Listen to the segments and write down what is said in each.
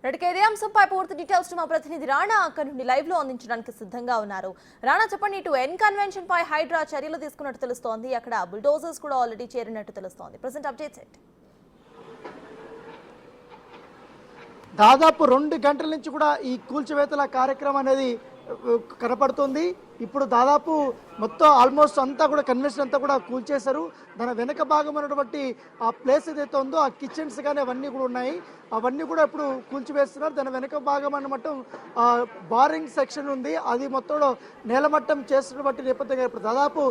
ఇదే అంశంపై పూర్తి డీటెయిల్స్ మా ప్రతినిధి రాణా అక్కడి నుండి లైవ్ లో అందించడానికి సిద్ధంగా ఉన్నారు. రాణా చెప్పండి, ఇటు ఎన్ కన్వెన్షన్ పై హైడ్రా చర్యలు తీసుకున్నట్టు తెలుస్తోంది, అక్కడ బుల్డోజర్స్ కూడా ఆల్రెడీ చేరినట్టు తెలుస్తోంది. ప్రెజెంట్ అప్డేట్స్ ఏంటి? దాదాపు 2 గంటల నుంచి కూడా ఈ కూల్చివేతల కార్యక్రమం అనేది కనపడుతుంది. ఇప్పుడు దాదాపు మొత్తం ఆల్మోస్ట్ అంతా కూడా కన్వెన్షన్ అంతా కూడా కూల్చేశారు. దాని వెనక భాగం ఉన్నటువంటి ఆ ప్లేస్ ఏదైతే ఉందో ఆ కిచెన్స్ కానీ అవన్నీ కూడా ఉన్నాయి, అవన్నీ కూడా ఇప్పుడు కూల్చివేస్తున్నారు. దాని వెనక భాగం అన్నమాట బారింగ్ సెక్షన్ ఉంది, అది మొత్తం నేలమట్టం చేస్తున్నటువంటి నేపథ్యంగా ఇప్పుడు దాదాపు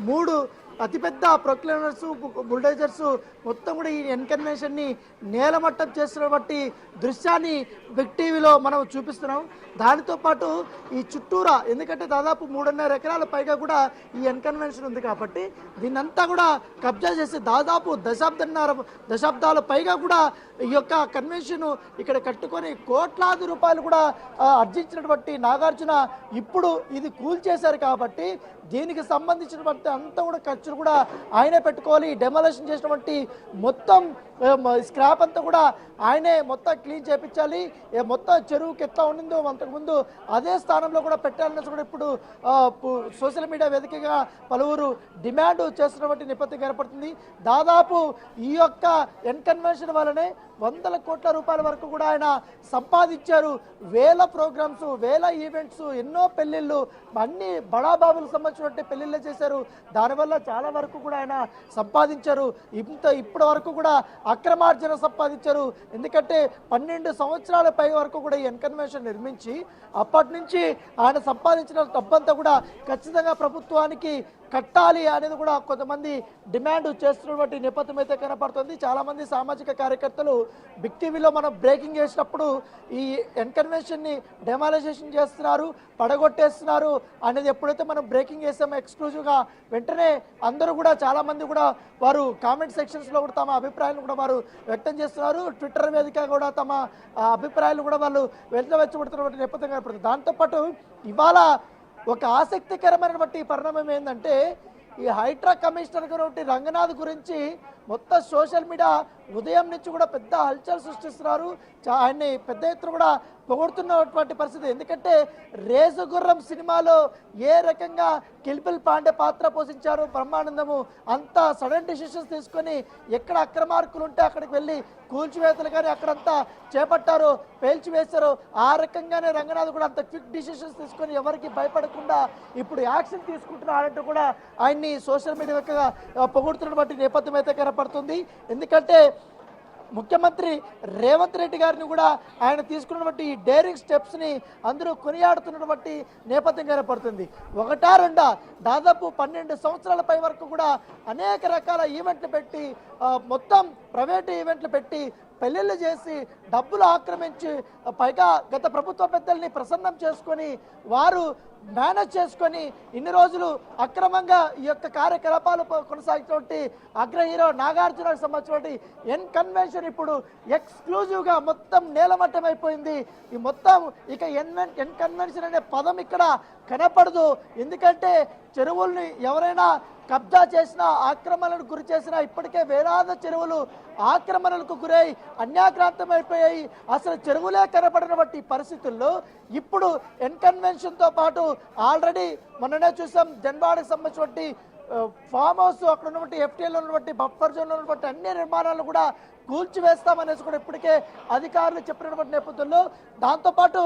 3 అతిపెద్ద ప్రొక్లైనర్స్ బుల్డోజర్స్ మొత్తం కూడా ఈ ఎన్కన్వెన్షన్ ని నేలమట్టం చేస్తున్నటువంటి దృశ్యాన్ని బిగ్ టీవీలో మనం చూపిస్తున్నాం. దానితో పాటు ఈ చుట్టూరా, ఎందుకంటే దాదాపు 3.5 ఎకరాల పైగా కూడా ఈ ఎన్కన్వెన్షన్ ఉంది కాబట్టి దీన్నంతా కూడా కబ్జా చేసి దాదాపు దశాబ్దాల పైగా కూడా ఈ యొక్క కన్వెన్షన్ ఇక్కడ కట్టుకొని కోట్లాది రూపాయలు కూడా ఆర్జించినటువంటి నాగార్జున ఇప్పుడు ఇది కూల్చేశారు కాబట్టి దీనికి సంబంధించినటువంటి అంతా కూడా ఖర్చులు కూడా ఆయనే పెట్టుకోవాలి. డెమోలేషన్ చేసినటువంటి మొత్తం స్క్రాప్ అంతా కూడా ఆయనే మొత్తం క్లీన్ చేయించాలి. మొత్తం చెరువుకి ఎట్లా ఉండిందో అంతకుముందు అదే స్థానంలో కూడా పెట్టాలని కూడా ఇప్పుడు సోషల్ మీడియా వేదికగా పలువురు డిమాండ్ చేస్తున్నటువంటి నేపథ్యం ఏర్పడుతుంది. దాదాపు ఈ యొక్క ఎన్కన్వెన్షన్ వల్లనే 100 కోట్ల రూపాయల వరకు కూడా ఆయన సంపాదించారు. వేల ప్రోగ్రామ్స్, వేల ఈవెంట్స్, ఎన్నో పెళ్లిళ్ళు, అన్ని బడాబాబులకు సంబంధించినటువంటి పెళ్లిళ్ళే చేశారు. దానివల్ల చాలా వరకు కూడా ఆయన సంపాదించారు. ఇప్పటి వరకు కూడా అక్రమార్జన సంపాదించారు. ఎందుకంటే 12 సంవత్సరాల పై వరకు కూడా ఈ ఎన్కన్వెన్షన్ నిర్మించి అప్పటి నుంచి ఆయన సంపాదించిన డబ్బంతా కూడా ఖచ్చితంగా ప్రభుత్వానికి కట్టాలి అనేది కూడా కొంతమంది డిమాండ్ చేస్తున్నటువంటి నేపథ్యం అయితే కనపడుతుంది. చాలామంది సామాజిక కార్యకర్తలు బిగ్ టీవీలో మనం బ్రేకింగ్ చేసినప్పుడు ఈ ఎన్కన్వెన్షన్ని డెమాలైజేషన్ చేస్తున్నారు, పడగొట్టేస్తున్నారు అనేది ఎప్పుడైతే మనం బ్రేకింగ్ చేసామో ఎక్స్క్లూజివ్గా వెంటనే అందరూ కూడా చాలామంది కూడా వారు కామెంట్ సెక్షన్స్లో కూడా తమ అభిప్రాయాలను కూడా వారు వ్యక్తం చేస్తున్నారు. ట్విట్టర్ వేదిక కూడా తమ అభిప్రాయాలు కూడా వాళ్ళు వెచ్చబెడుతున్నటువంటి నేపథ్యం కనపడుతుంది. దాంతోపాటు ఇవాళ ఒక ఆసక్తికరమైనటువంటి పరిణామం ఏంటంటే ఈ హైడ్రా కమిషనర్ గారు రంగనాథ్ గురించి మొత్తం సోషల్ మీడియా ఉదయం నుంచి కూడా పెద్ద హల్చల్ సృష్టిస్తున్నారు. ఆయన్ని పెద్ద ఎత్తున కూడా పొగుడుతున్నటువంటి పరిస్థితి. ఎందుకంటే రేసుగుర్రం సినిమాలో ఏ రకంగా కిల్పిల్ పాండే పాత్ర పోషించారు బ్రహ్మానందము, అంత సడన్ డిసిషన్స్ తీసుకొని ఎక్కడ అక్రమార్కులు ఉంటే అక్కడికి వెళ్ళి కూల్చివేతలు కానీ అక్కడంతా చేపట్టారు, పేల్చివేశారు. ఆ రకంగానే రంగనాథ్ కూడా అంత క్విక్ డిసిషన్స్ తీసుకొని ఎవరికి భయపడకుండా ఇప్పుడు యాక్షన్ తీసుకుంటున్నారంటూ కూడా ఆయన్ని సోషల్ మీడియా పొగుడుతున్నటువంటి నేపథ్యం అయితే కనపడుతుంది. ఎందుకంటే ముఖ్యమంత్రి రేవంత్ రెడ్డి గారిని కూడా ఆయన తీసుకున్నటువంటి ఈ డేరింగ్ స్టెప్స్ని అందరూ కొనియాడుతున్నటువంటి నేపథ్యం కనపడుతుంది. 1-2 దాదాపు 12 సంవత్సరాల పై వరకు కూడా అనేక రకాల ఈవెంట్లు పెట్టి, మొత్తం ప్రైవేటు ఈవెంట్లు పెట్టి పెళ్లిళ్ళు చేసి డబ్బులు ఆక్రమించి పైగా గత ప్రభుత్వ పెద్దల్ని ప్రసన్నం చేసుకొని వారు మేనేజ్ చేసుకొని ఇన్ని రోజులు అక్రమంగా ఈ యొక్క కార్యకలాపాలు కొనసాగినటువంటి అగ్ర హీరో నాగార్జునకు సంబంధించినటువంటి ఎన్ కన్వెన్షన్ ఇప్పుడు ఎక్స్క్లూజివ్గా మొత్తం నేలమట్టం అయిపోయింది. ఈ మొత్తం ఇక ఎన్ కన్వెన్షన్ అనే పదం ఇక్కడ కనపడదు. ఎందుకంటే చెరువుల్ని ఎవరైనా కబ్జా చేసిన, ఆక్రమణలకు గురి చేసిన, ఇప్పటికే వేలాది చెరువులు ఆక్రమణలకు గురై అన్యాక్రాంతమైపోయాయి. అసలు చెరువులే కనపడినటువంటి పరిస్థితుల్లో ఇప్పుడు ఎన్కన్వెన్షన్తో పాటు ఆల్రెడీ మొన్ననే చూసాం జన్వాడకు సంబంధించినటువంటి ఫామ్ హౌస్, అక్కడ ఉన్నటువంటి ఎఫ్టీఎల్ ఉన్నటువంటి బఫర్ జోన్లో ఉన్నటువంటి అన్ని నిర్మాణాలను కూడా కూల్చివేస్తామనేసి కూడా ఇప్పటికే అధికారులు చెప్పినటువంటి నేపథ్యంలో, దాంతోపాటు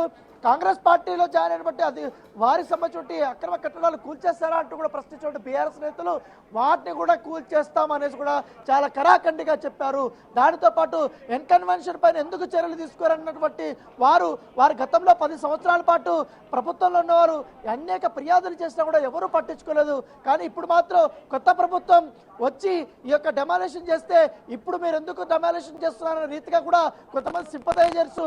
కాంగ్రెస్ పార్టీలో జాయిన్ అయినటువంటి అది వారికి సంబంధించి అక్రమ కట్టడాలు కూల్చేస్తారా అంటూ కూడా ప్రశ్నించిన బీఆర్ఎస్ నేతలు వాటిని కూడా కూల్చేస్తామనేసి కూడా చాలా కరాఖండిగా చెప్పారు. దానితో పాటు ఎన్కన్వెన్షన్ పైన ఎందుకు చర్యలు తీసుకోరన్నటువంటి వారు గతంలో 10 సంవత్సరాల పాటు ప్రభుత్వంలో ఉన్నవారు అనేక ఫిర్యాదులు చేసినా కూడా ఎవరూ పట్టించుకోలేదు. కానీ ఇప్పుడు మాత్రం కొత్త ప్రభుత్వం వచ్చి ఈ యొక్క డెమాలిషన్ చేస్తే ఇప్పుడు మీరు ఎందుకు డెమాలిషన్ చేస్తున్నారన్న రీతిగా కూడా కొంతమంది సింపథైజర్స్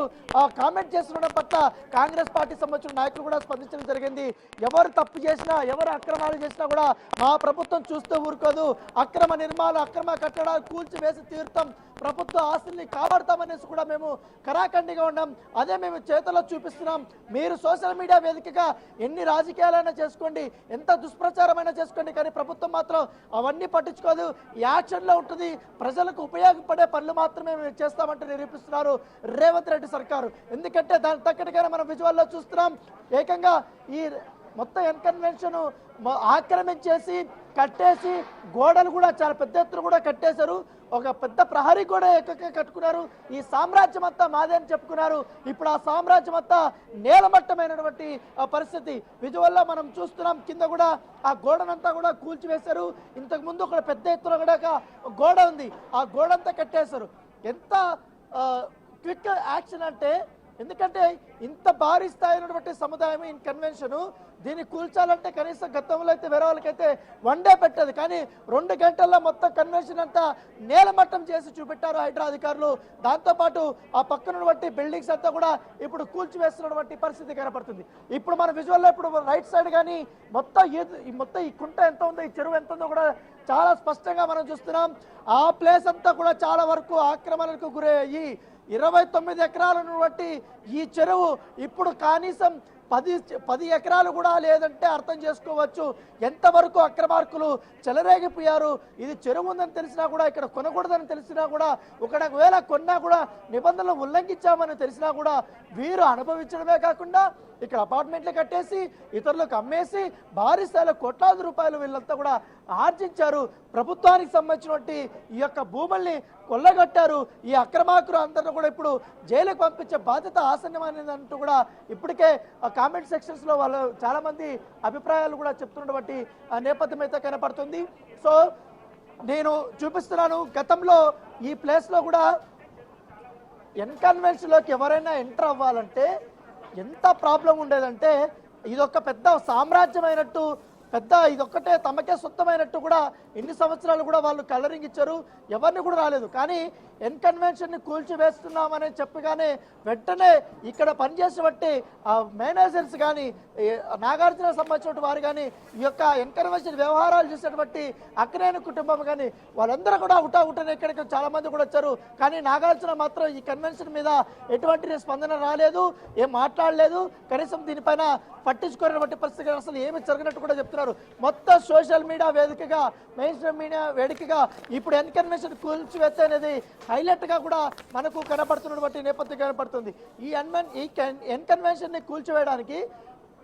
కామెంట్ చేస్తుండడం పట్ల కాంగ్రెస్ పార్టీ సంబంధించిన నాయకులు కూడా స్పందించడం జరిగింది. ఎవరు తప్పు చేసినా, ఎవరు అక్రమాలు చేసినా కూడా మా ప్రభుత్వం చూస్తూ ఊరుకోదు. అక్రమ నిర్మాణాలు, అక్రమ కట్టడాలు కూల్చివేసి తీరుతాం, ప్రభుత్వ ఆస్తుల్ని కాపాడతామనేసి కూడా మేము కరాఖండిగా ఉన్నాం. అదే మేము చేతల్లో చూపిస్తున్నాం. మీరు సోషల్ మీడియా వేదికగా ఎన్ని రాజకీయాలైనా చేసుకోండి, ఎంత దుష్ప్రచారమైనా చేసుకోండి, కానీ ప్రభుత్వం మాత్రం అవన్నీ పట్టించుకోదు. యాక్షన్లో ఉంటుంది. ప్రజలకు ఉపయోగపడే పనులు మాత్రమే మేము చేస్తామంటే నిరూపిస్తున్నారు రేవంత్ రెడ్డి సర్కారు. ఎందుకంటే దానికి తగ్గట్టుగానే మనం విజువల్లో చూస్తున్నాం. ఏకంగా ఈ మొత్తం ఎన్కన్వెన్షన్ ఆక్రమించేసి కట్టేసి గోడలు కూడా చాలా పెద్ద ఎత్తున కూడా కట్టేశారు. ఒక పెద్ద ప్రహరీ గోడ ఏకంగా కట్టుకున్నారు. ఈ సామ్రాజ్యం అంతా మాదే అని చెప్పుకున్నారు. ఇప్పుడు ఆ సామ్రాజ్యం అంతా నేలమట్టమైనటువంటి పరిస్థితి విజువల్లో మనం చూస్తున్నాం. కింద కూడా ఆ గోడనంతా కూడా కూల్చివేశారు. ఇంతకు ముందు ఒక పెద్ద ఎత్తున కూడా గోడ ఉంది, ఆ గోడంతా కట్టేశారు. ఎంత క్విక్ యాక్షన్ అంటే, ఎందుకంటే ఇంత భారీ స్థాయినటువంటి సముదాయం ఈ కన్వెన్షన్ దీన్ని కూల్చాలంటే కనీసం గతంలో అయితే వేరే వాళ్ళకైతే 1 డే పెట్టదు, కానీ 2 గంటల్లో మొత్తం కన్వెన్షన్ అంతా నేలమట్టం చేసి చూపెట్టారు హైడ్రా అధికారులు. దాంతోపాటు ఆ పక్కనటువంటి బిల్డింగ్స్ అంతా కూడా ఇప్పుడు కూల్చివేస్తున్నటువంటి పరిస్థితి కనపడుతుంది. ఇప్పుడు మన విజువల్లో ఇప్పుడు రైట్ సైడ్ కానీ మొత్తం ఈ కుంట ఎంత ఉందో, ఈ చెరువు ఎంత ఉందో కూడా చాలా స్పష్టంగా మనం చూస్తున్నాం. ఆ ప్లేస్ అంతా కూడా చాలా వరకు ఆక్రమణకు గురయ్యి 29 ఎకరాలను బట్టి ఈ చెరువు ఇప్పుడు కనీసం 10 ఎకరాలు కూడా లేదంటే అర్థం చేసుకోవచ్చు ఎంతవరకు అక్రమార్కులు చెలరేగిపోయారు. ఇది చెరువు ఉందని తెలిసినా కూడా ఇక్కడ కొనకూడదని తెలిసినా కూడా, ఒకవేళ కొన్నా కూడా నిబంధనలు ఉల్లంఘించామని తెలిసినా కూడా వీరు అనుభవించడమే కాకుండా ఇక్కడ అపార్ట్మెంట్లు కట్టేసి ఇతరులకు అమ్మేసి భారీ స్థాయిలో కోట్లాది రూపాయలు వీళ్ళంతా కూడా ఆర్జించారు. ప్రభుత్వానికి సంబంధించినటువంటి ఈ యొక్క భూముల్ని కొల్లగొట్టారు. ఈ అక్రమార్కులు అందరూ కూడా ఇప్పుడు జైలుకు పంపించే బాధ్యత ఆసన్నమైనదంటూ కూడా ఇప్పటికే కామెంట్ సెక్షన్స్లో వాళ్ళు చాలామంది అభిప్రాయాలు కూడా చెప్తున్నటువంటి నేపథ్యం అయితే కనపడుతుంది. సో నేను చూపిస్తున్నాను, గతంలో ఈ ప్లేస్లో కూడా ఎన్కన్వెన్షన్లోకి ఎవరైనా ఎంటర్ అవ్వాలంటే ఎంత ప్రాబ్లం ఉండేదంటే, ఇదొక పెద్ద సామ్రాజ్యమైనట్టు, పెద్ద ఇదొక్కటే తమకే సొంతమైనట్టు కూడా ఇన్ని సంవత్సరాలు కూడా వాళ్ళు కలరింగ్ ఇచ్చారు, ఎవరిని కూడా రాలేదు. కానీ ఎన్కన్వెన్షన్ని కూల్చివేస్తున్నామని చెప్పగానే వెంటనే ఇక్కడ పనిచేసేబట్టి ఆ మేనేజర్స్ కానీ నాగార్జున సంబంధించిన వారు కానీ ఈ యొక్క ఎన్కన్వెన్షన్ వ్యవహారాలు చేసేటువంటి అక్కినేని కుటుంబం కానీ వాళ్ళందరూ కూడా ఉటానే ఇక్కడికి చాలా మంది కూడా వచ్చారు. కానీ నాగార్జున మాత్రం ఈ కన్వెన్షన్ మీద ఎటువంటి స్పందన రాలేదు, ఏం మాట్లాడలేదు, కనీసం దీనిపైన పట్టించుకునేటువంటి పరిస్థితి అసలు ఏమి జరిగినట్టు కూడా చెప్తున్నారు. మొత్తం సోషల్ మీడియా వేదికగా, మెయిన్ స్ట్రీమ్ మీడియా వేదికగా ఇప్పుడు ఎన్కన్వెన్షన్ కూల్చివేత అనేది హైలైట్ గా కూడా మనకు కనపడుతున్నటువంటి నేపథ్యం కనపడుతుంది. ఈ ఎన్కన్వెన్షన్ ని కూల్చివేయడానికి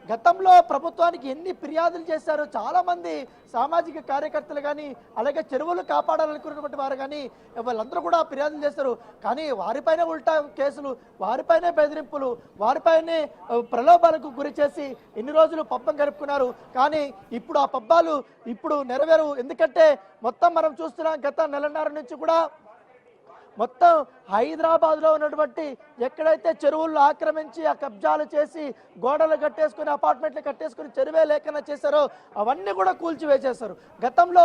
గతంలో ప్రభుత్వానికి ఎన్ని ఫిర్యాదులు చేశారో చాలా మంది సామాజిక కార్యకర్తలు కానీ, అలాగే చెరువులు కాపాడాలనుకున్నటువంటి వారు కానీ వాళ్ళందరూ కూడా ఫిర్యాదులు చేస్తారు. కానీ వారిపైనే ఉల్టా కేసులు, వారిపైనే బెదిరింపులు, వారిపైనే ప్రలోభాలకు గురి చేసి ఇన్ని రోజులు పబ్బం గడుపుకున్నారు. కానీ ఇప్పుడు ఆ పబ్బాలు ఇప్పుడు నెరవేరు. ఎందుకంటే మొత్తం మనం చూస్తున్నాం గత 1.5 నుంచి కూడా మొత్తం హైదరాబాద్లో ఉన్నటువంటి ఎక్కడైతే చెరువులు ఆక్రమించి ఆ కబ్జాలు చేసి గోడలు కట్టేసుకుని అపార్ట్మెంట్లు కట్టేసుకుని చెరువే లేకుండా చేశారో అవన్నీ కూడా కూల్చివేసేశారు. గతంలో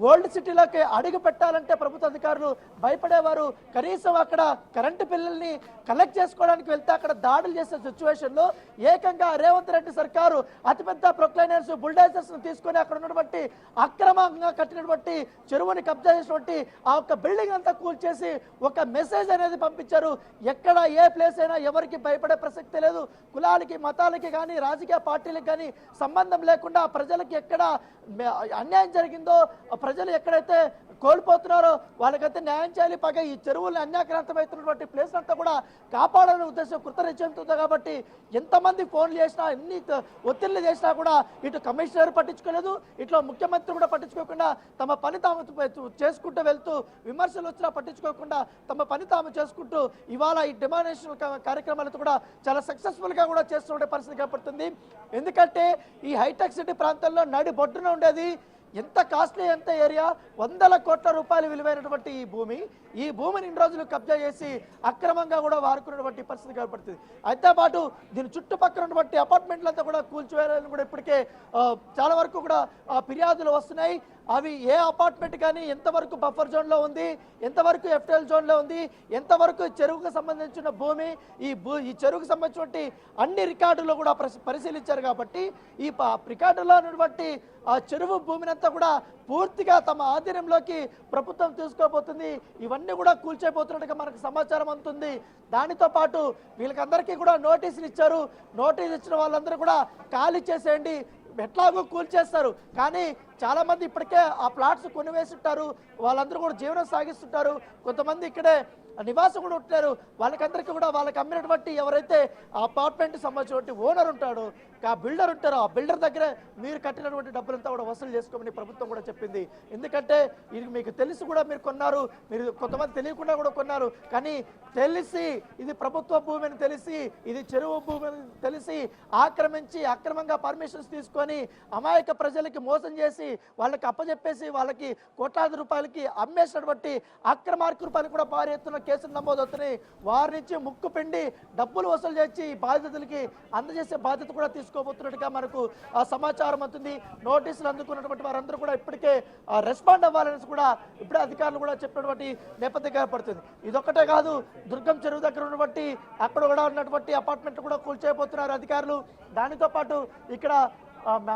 ఓల్డ్ సిటీలోకి అడుగు పెట్టాలంటే ప్రభుత్వ అధికారులు భయపడేవారు. కనీసం అక్కడ కరెంటు బిల్లుల్ని కలెక్ట్ చేసుకోవడానికి వెళ్తే అక్కడ దాడులు చేసే సిచ్యువేషన్లో ఏకంగా రేవంత్ రెడ్డి సర్కారు అతిపెద్ద ప్రొక్లైనర్స్, బుల్డోజర్స్ తీసుకొని అక్కడ ఉన్నటువంటి అక్రమంగా కట్టినటువంటి చెరువుని కబ్జా చేసినటువంటి ఆ ఒక్క బిల్డింగ్ అంతా కూల్చేసి ఒక మెసేజ్ అనేది పంపించారు. ఎక్కడ ఏ ప్లేస్ అయినా ఎవరికి భయపడే ప్రసక్తి లేదు. కులాలకి, మతాలకి కానీ, రాజకీయ పార్టీలకు కానీ సంబంధం లేకుండా ప్రజలకి ఎక్కడ అన్యాయం జరిగిందో, ప్రజలు ఎక్కడైతే కోల్పోతున్నారో వాళ్ళకైతే న్యాయం చేయాలి. పైగా ఈ చెరువులు అన్యాక్రాంతమవుతున్నటువంటి ప్లేస్ అంతా కూడా కాపాడాలనే ఉద్దేశం కృతనిశ్చయంతో కాబట్టి ఎంతమంది ఫోన్లు చేసినా, ఎన్ని ఒత్తిళ్లు చేసినా కూడా ఇటు కమిషనర్ పట్టించుకోలేదు, ఇట్లా ముఖ్యమంత్రి కూడా పట్టించుకోకుండా తమ పని తాము చేసుకుంటూ వెళ్తూ, విమర్శలు వచ్చినా పట్టించుకోకుండా తమ పని తాము చేసుకుంటూ ఇవాళ ఈ డిమానేషన్ కార్యక్రమాలతో కూడా చాలా సక్సెస్ఫుల్గా కూడా చేస్తుండే పరిస్థితి కనపడుతుంది. ఎందుకంటే ఈ హైటెక్ సిటీ ప్రాంతంలో నడి బొడ్డున ఉండేది ఎంత కాస్ట్లీ, ఎంత ఏరియా, 100 కోట్ల రూపాయలు విలువైనటువంటి ఈ భూమిని ఇన్ని రోజులు కబ్జా చేసి అక్రమంగా కూడా వాడుకున్నటువంటి పరిస్థితి కనపడుతుంది. అయితే పాటు దీని చుట్టుపక్కల ఉన్నటువంటి అపార్ట్మెంట్లంతా కూడా కూల్చివేయాలని కూడా ఇప్పటికే చాలా వరకు కూడా ఫిర్యాదులు వస్తున్నాయి. అవి ఏ అపార్ట్మెంట్ కానీ ఎంతవరకు బఫర్ జోన్లో ఉంది, ఎంతవరకు ఎఫ్టీఎల్ జోన్లో ఉంది, ఎంతవరకు చెరువుకు సంబంధించిన భూమి, ఈ చెరువుకు సంబంధించిన అన్ని రికార్డులు కూడా పరిశీలించారు. కాబట్టి ఈ రికార్డులో ఉన్నటువంటి ఆ చెరువు భూమినంతా కూడా పూర్తిగా తమ ఆధీనంలోకి ప్రభుత్వం తీసుకోబోతుంది. ఇవన్నీ కూడా కూల్చైపోతున్నట్టుగా మనకు సమాచారం అందుతుంది. దానితో పాటు వీళ్ళకందరికీ కూడా నోటీసులు ఇచ్చారు. నోటీస్ ఇచ్చిన వాళ్ళందరూ కూడా ఖాళీ చేసేయండి, ఎట్లాగో కూల్చేస్తారు. కానీ చాలా మంది ఇప్పటికే ఆ ప్లాట్స్ కొనివేస్తుంటారు, వాళ్ళందరూ కూడా జీవనం సాగిస్తుంటారు. కొంతమంది ఇక్కడే నివాసం కూడా ఉంటున్నారు. వాళ్ళకందరికీ కూడా వాళ్ళకి అమ్మినటువంటి ఎవరైతే అపార్ట్మెంట్ సంబంధించినటువంటి ఓనర్ ఉంటాడో, ఆ బిల్డర్ ఉంటారో, ఆ బిల్డర్ దగ్గర మీరు కట్టినటువంటి డబ్బులంతా కూడా వసూలు చేసుకోమని ప్రభుత్వం కూడా చెప్పింది. ఎందుకంటే ఇది మీకు తెలిసి కూడా మీరు కొన్నారు, మీరు కొంతమంది తెలియకుండా కూడా కొన్నారు. కానీ తెలిసి ఇది ప్రభుత్వ భూమి అని తెలిసి, ఇది చెరువు భూమి అని తెలిసి ఆక్రమించి అక్రమంగా పర్మిషన్స్ తీసుకొని అమాయక ప్రజలకి మోసం చేసి వాళ్ళకి అప్పచెప్పేసి వాళ్ళకి కోట్లాది రూపాయలకి అమ్మేసినటువంటి అక్రమార్కు రూపాయలు కూడా భారీ ఎత్తున కేసులు నమోదవుతున్నాయి. వారి నుంచి ముక్కు పిండి డబ్బులు వసూలు చేసి బాధితులకి అందజేసే బాధ్యత కూడా తీసుకోబోతున్నట్టుగా మనకు సమాచారం అవుతుంది. నోటీసులు అందుకున్నటువంటి వారందరూ కూడా ఇప్పటికే రెస్పాండ్ అవ్వాలని కూడా ఇప్పుడే అధికారులు కూడా చెప్పినటువంటి నేపథ్యం ఏర్పడుతుంది. ఇదొక్కటే కాదు, దుర్గం చెరువు దగ్గర ఉన్నటువంటి అక్కడ కూడా ఉన్నటువంటి అపార్ట్మెంట్ కూడా కూల్చేయబోతున్నారు అధికారులు. దానితో పాటు ఇక్కడ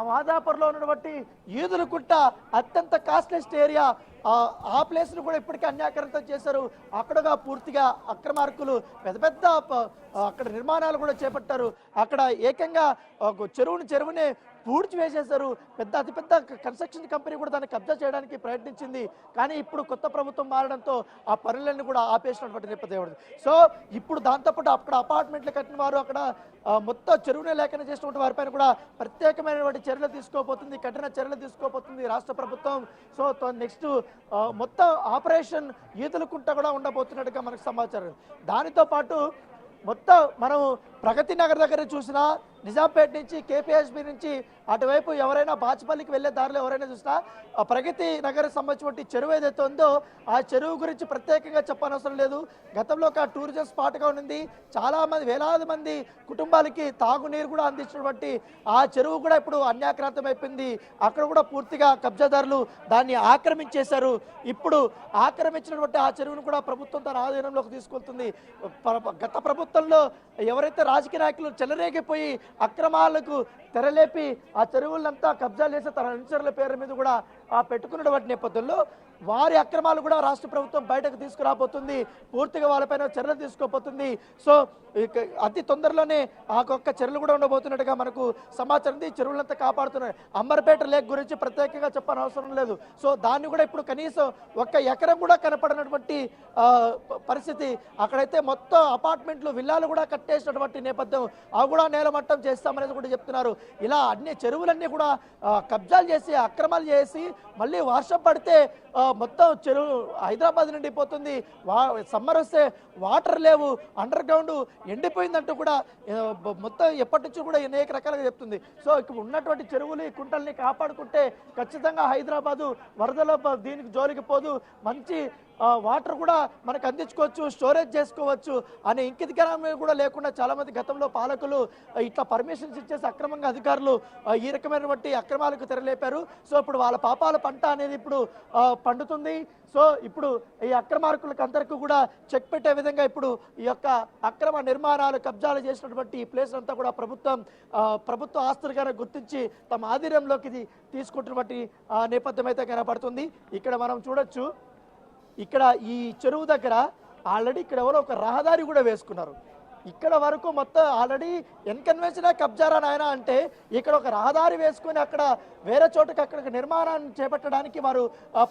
మాదాపూర్లో ఉన్నటువంటి ఈదులకుంట అత్యంత కాస్ట్లెస్ట్ ఏరియా, ఆ ప్లేస్ను కూడా ఇప్పటికే అన్యాకరణతో చేశారు. అక్కడగా పూర్తిగా అక్రమార్కులు పెద్ద పెద్ద అక్కడ నిర్మాణాలు కూడా చేపట్టారు. అక్కడ ఏకంగా చెరువునే పూడ్చి వేసేశారు. అతిపెద్ద కన్స్ట్రక్షన్ కంపెనీ కూడా దాన్ని కబ్జా చేయడానికి ప్రయత్నించింది. కానీ ఇప్పుడు కొత్త ప్రభుత్వం మారడంతో ఆ పనులన్నీ కూడా ఆపేసినటువంటి నేపథ్యం. సో ఇప్పుడు దాంతోపాటు అక్కడ అపార్ట్మెంట్లు కట్టిన వారు, అక్కడ మొత్తం చెరువునే లేఖన చేసినటువంటి వారిపైన కూడా ప్రత్యేకమైనటువంటి చర్యలు తీసుకోబోతుంది, కఠిన చర్యలు తీసుకోబోతుంది రాష్ట్ర ప్రభుత్వం. సో నెక్స్ట్ మొత్తం ఆపరేషన్ ఈదులకుంట కూడా ఉండబోతున్నట్టుగా మనకు సమాచారం. దానితో పాటు మొత్తం మనం ప్రగతి నగర్ దగ్గర చూసినా, నిజాంపేట నుంచి కేపీహెచ్బి నుంచి అటువైపు ఎవరైనా బాచుపల్లికి వెళ్ళే దారిలో ఎవరైనా చూసినా ఆ ప్రగతి నగర్ సంబంధించిన చెరువు ఏదైతే ఉందో ఆ చెరువు గురించి ప్రత్యేకంగా చెప్పనవసరం లేదు. గతంలో ఒక టూరిజం స్పాట్గా ఉంది. చాలా మంది, వేలాది మంది కుటుంబాలకి తాగునీరు కూడా అందించినటువంటి ఆ చెరువు కూడా ఇప్పుడు అన్యాక్రాంతం అయిపోయింది. అక్కడ కూడా పూర్తిగా కబ్జాదారులు దాన్ని ఆక్రమించేశారు. ఇప్పుడు ఆక్రమించినటువంటి ఆ చెరువును కూడా ప్రభుత్వం తన ఆధీనంలోకి తీసుకెళ్తుంది. గత ప్రభుత్వంలో ఎవరైతే రాజకీయ నాయకులు చెలరేగిపోయి అక్రమాలకు తెరలేపి ఆ చెరువులంతా కబ్జాలు చేసి తన అనుచరుల పేరు మీద కూడా పెట్టుకున్నటువంటి నేపథ్యంలో వారి అక్రమాలు కూడా రాష్ట్ర ప్రభుత్వం బయటకు తీసుకురాబోతుంది. పూర్తిగా వాళ్ళపైన చర్యలు తీసుకోబోతుంది. సో అతి తొందరలోనే ఆ ఒక్క చర్యలు కూడా ఉండబోతున్నట్టుగా మనకు సమాచారం ఉంది. చెరువులంతా కాపాడుతున్నాయి. అంబర్పేట లేక్ గురించి ప్రత్యేకంగా చెప్పని అవసరం లేదు. సో దాన్ని కూడా ఇప్పుడు కనీసం 1 ఎకరం కూడా కనపడినటువంటి పరిస్థితి. అక్కడైతే మొత్తం అపార్ట్మెంట్లు, విల్లాలు కూడా కట్టేసినటువంటి నేపథ్యం. అవి కూడా నేలమట్టం చేస్తామనేది కూడా చెప్తున్నారు. ఇలా అన్ని చెరువులన్నీ కూడా కబ్జాలు చేసి అక్రమాలు చేసి మళ్ళీ వర్షం పడితే మొత్తం చెరువు హైదరాబాద్ నిండిపోతుంది. సమ్మర్ వస్తే వాటర్ లేవు, అండర్ గ్రౌండ్ ఎండిపోయిందంటూ కూడా మొత్తం ఎప్పటి నుంచి కూడా అనేక రకాలుగా చెప్తుంది. సో ఇక్కడ ఉన్నటువంటి చెరువులు, కుంటల్ని కాపాడుకుంటే ఖచ్చితంగా హైదరాబాదు వరదల దీనికి జోలికి పోదు. మంచి వాటర్ కూడా మనకు అందించుకోవచ్చు, స్టోరేజ్ చేసుకోవచ్చు అనే ఇంకితకరం కూడా లేకుండా చాలామంది గతంలో పాలకులు ఇట్లా పర్మిషన్స్ ఇచ్చేసి అక్రమంగా అధికారులు ఈ రకమైనటువంటి అక్రమాలకు తెరలేపారు. సో ఇప్పుడు వాళ్ళ పాపాల పంట అనేది ఇప్పుడు పండుతుంది. సో ఇప్పుడు ఈ అక్రమార్కులకు అందరికీ కూడా చెక్ పెట్టే విధంగా ఇప్పుడు ఈ యొక్క అక్రమ నిర్మాణాలు, కబ్జాలు చేసినటువంటి ఈ ప్లేస్ అంతా కూడా ప్రభుత్వ ఆస్తులుగానే గుర్తించి తమ ఆధీనంలోకి తీసుకుంటున్నటువంటి నేపథ్యం అయితే కనపడుతుంది. ఇక్కడ మనం చూడొచ్చు, ఇక్కడ ఈ చెరువు దగ్గర ఆల్రెడీ ఇక్కడ ఎవరో ఒక రహదారి కూడా వేసుకున్నారు. ఇక్కడ వరకు మొత్తం ఆల్రెడీ ఎన్కన్వెన్షనే కబ్జారా నాయన అంటే ఇక్కడ ఒక రహదారి వేసుకుని అక్కడ వేరే చోటుకి అక్కడ నిర్మాణాన్ని చేపట్టడానికి వారు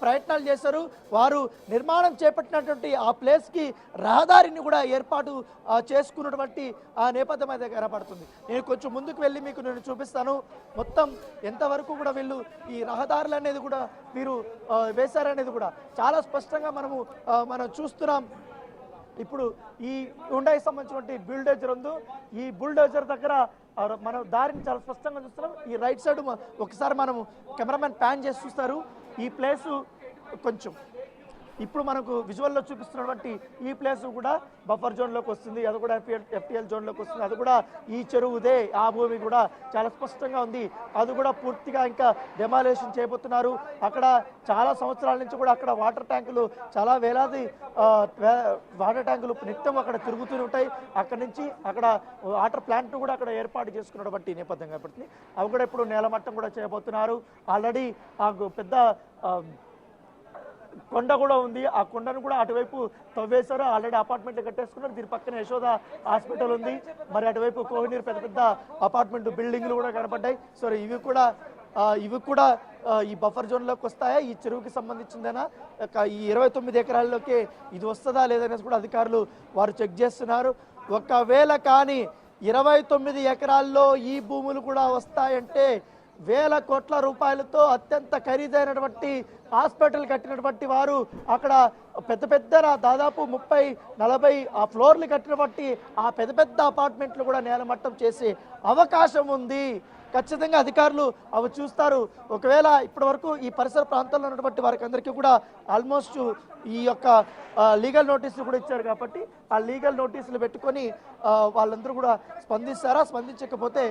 ప్రయత్నాలు చేశారు. వారు నిర్మాణం చేపట్టినటువంటి ఆ ప్లేస్కి రహదారిని కూడా ఏర్పాటు చేసుకున్నటువంటి ఆ నేపథ్యం అయితే కనపడుతుంది. నేను కొంచెం ముందుకు వెళ్ళి మీకు నేను చూపిస్తాను. మొత్తం ఎంతవరకు కూడా వీళ్ళు ఈ రహదారులు అనేది కూడా వీరు వేశారనేది కూడా చాలా స్పష్టంగా మనం చూస్తున్నాం. ఇప్పుడు ఈ హుండాయి సంబంధించినటువంటి బుల్డోజర్ ఉంది. ఈ బుల్డోజర్ దగ్గర మనం దారిని చాలా స్పష్టంగా చూస్తున్నాం. ఈ రైట్ సైడ్ ఒకసారి మనం కెమెరామెన్ ప్యాన్ చేసి చూస్తారు. ఈ ప్లేసు కొంచెం ఇప్పుడు మనకు విజువల్లో చూపిస్తున్నటువంటి ఈ ప్లేస్ కూడా బఫర్ జోన్లోకి వస్తుంది, అది కూడా ఎఫ్టిఎల్ జోన్లోకి వస్తుంది. అది కూడా ఈ చెరువుదే, ఆ భూమి కూడా చాలా స్పష్టంగా ఉంది. అది కూడా పూర్తిగా ఇంకా డెమాలేషన్ చేయబోతున్నారు. అక్కడ చాలా సంవత్సరాల నుంచి కూడా అక్కడ వాటర్ ట్యాంకులు, చాలా వేలాది వాటర్ ట్యాంకులు నిత్యం అక్కడ తిరుగుతూ ఉంటాయి. అక్కడ నుంచి అక్కడ వాటర్ ప్లాంట్ కూడా అక్కడ ఏర్పాటు చేసుకున్నటువంటి నేపథ్యం కనపడుతుంది. అవి కూడా ఇప్పుడు నేలమట్టం కూడా చేయబోతున్నారు. ఆల్రెడీ ఆ పెద్ద కొండ కూడా ఉంది, ఆ కొండను కూడా అటువైపు తవ్వేశారు. ఆల్రెడీ అపార్ట్మెంట్లు కట్టేసుకున్నారు. దీని పక్కన యశోద హాస్పిటల్ ఉంది, మరి అటువైపు కోహినీర్ పెద్ద పెద్ద అపార్ట్మెంట్ బిల్డింగ్లు కూడా కనపడ్డాయి. సో ఇవి కూడా ఈ బఫర్ జోన్లోకి వస్తాయా, ఈ చెరువుకి సంబంధించిందేనా, ఈ 29 ఎకరాల్లోకి ఇది వస్తుందా లేదనేసి కూడా అధికారులు వారు చెక్ చేస్తున్నారు. ఒకవేళ కానీ 29 ఎకరాల్లో ఈ భూములు కూడా వస్తాయంటే వేల కోట్ల రూపాయలతో అత్యంత ఖరీదైనటువంటి హాస్పిటల్ కట్టినటువంటి వారు, అక్కడ పెద్ద పెద్ద దాదాపు 30-40 ఫ్లోర్లు కట్టినటువంటి ఆ పెద్ద పెద్ద అపార్ట్మెంట్లు కూడా నేలమట్టం చేసే అవకాశం ఉంది. ఖచ్చితంగా అధికారులు అవి చూస్తారు. ఒకవేళ ఇప్పటి వరకు ఈ పరిసర ప్రాంతాల్లో ఉన్నటువంటి వారికి అందరికీ కూడా ఆల్మోస్ట్ ఈ యొక్క లీగల్ నోటీసులు కూడా ఇచ్చారు కాబట్టి ఆ లీగల్ నోటీసులు పెట్టుకొని వాళ్ళందరూ కూడా స్పందిస్తారా, స్పందించకపోతే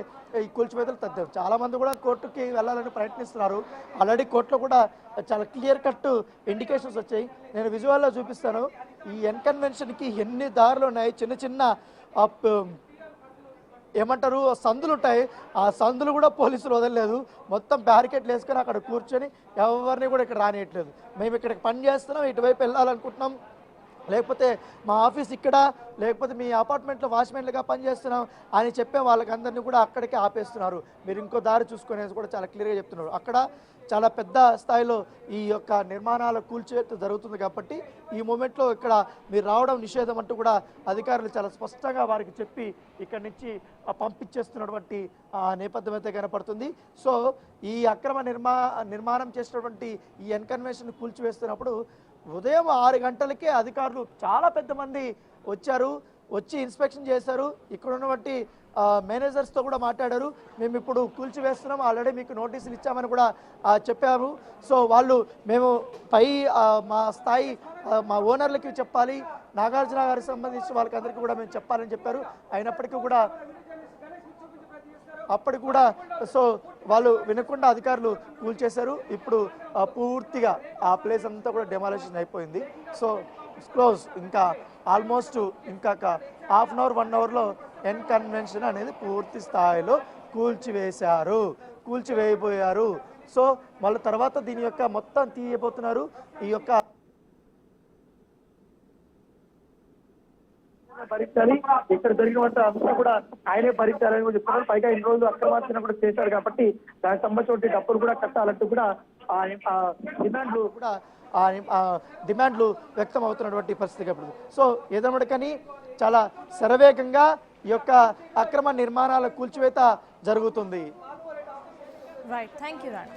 ఈ కూల్చివేతలు తగ్గారు. చాలా మంది కూడా కోర్టుకి వెళ్ళాలని ప్రయత్నిస్తున్నారు. ఆల్రెడీ కోర్టులో కూడా చాలా క్లియర్ కట్ ఇండికేషన్స్ వచ్చాయి. నేను విజువల్లో చూపిస్తాను. ఈ ఎన్కన్వెన్షన్కి ఎన్ని దారులు ఉన్నాయి, చిన్న చిన్న ఏమంటారు సందులు ఉంటాయి, ఆ సందులు కూడా పోలీసులు వదలలేదు. మొత్తం బ్యారికేడ్లు వేసుకొని అక్కడ కూర్చొని ఎవరిని కూడా ఇక్కడ రానియట్లేదు. మేము ఇక్కడికి పని చేస్తున్నాం, ఇటువైపు వెళ్ళాలనుకుంటున్నాం, లేకపోతే మా ఆఫీస్ ఇక్కడ, లేకపోతే మీ అపార్ట్మెంట్లో వాచ్మెన్లుగా పనిచేస్తున్నాం అని చెప్పే వాళ్ళకందరినీ కూడా అక్కడికే ఆపేస్తున్నారు. మీరు ఇంకో దారి చూసుకునేది కూడా చాలా క్లియర్గా చెప్తున్నారు. అక్కడ చాలా పెద్ద స్థాయిలో ఈ యొక్క నిర్మాణాల కూల్చివేత జరుగుతుంది కాబట్టి ఈ మూమెంట్లో ఇక్కడ మీరు రావడం నిషేధం అంటూ కూడా అధికారులు చాలా స్పష్టంగా వారికి చెప్పి ఇక్కడి నుంచి పంపించేస్తున్నటువంటి నేపథ్యం అయితే కనపడుతుంది. సో ఈ అక్రమ నిర్మాణం చేసినటువంటి ఈ ఎన్కన్వెన్షన్ కూల్చివేస్తున్నప్పుడు ఉదయం 6 గంటలకే అధికారులు చాలా పెద్ద మంది వచ్చి ఇన్స్పెక్షన్ చేశారు. ఇక్కడ ఉన్నటువంటి మేనేజర్స్తో కూడా మాట్లాడారు. మేము ఇప్పుడు కూల్చివేస్తున్నాం, ఆల్రెడీ మీకు నోటీసులు ఇచ్చామని కూడా చెప్పారు. సో వాళ్ళు మేము మా స్థాయి మా ఓనర్లకి చెప్పాలి, నాగార్జున గారికి సంబంధించిన వాళ్ళకి అందరికీ కూడా మేము చెప్పాలని చెప్పారు. అయినప్పటికీ కూడా అప్పటికి కూడా సో వాళ్ళు వినకుండా అధికారులు కూల్చేశారు. ఇప్పుడు పూర్తిగా ఆ ప్లేస్ అంతా కూడా డెమాలిషన్ అయిపోయింది. సో క్లోజ్, ఇంకా ఆల్మోస్ట్ ఇంకా హాఫ్ అన్ అవర్ 1 అవర్లో ఎన్కన్వెన్షన్ అనేది పూర్తి స్థాయిలో కూల్చివేయబోయారు. సో మళ్ళీ తర్వాత దీని యొక్క మొత్తం తీయబోతున్నారు. ఈ యొక్క భరించాలి, ఇక్కడ జరిగిన అంతా కూడా ఆయనే భరించాలని కూడా చెప్తున్నారు. పైగా ఇన్ని రోజులు అక్రమార్చన కూడా చేశారు కాబట్టి దానికి సంబంధించిన డబ్బులు కూడా కట్టాలంటూ కూడా డిమాండ్లు వ్యక్తం అవుతున్నటువంటి పరిస్థితి కాబట్టి. సో ఏదన్నమాట కానీ చాలా శరవేగంగా ఈ యొక్క అక్రమ నిర్మాణాల కూల్చివేత జరుగుతుంది. Right, thank you Rana.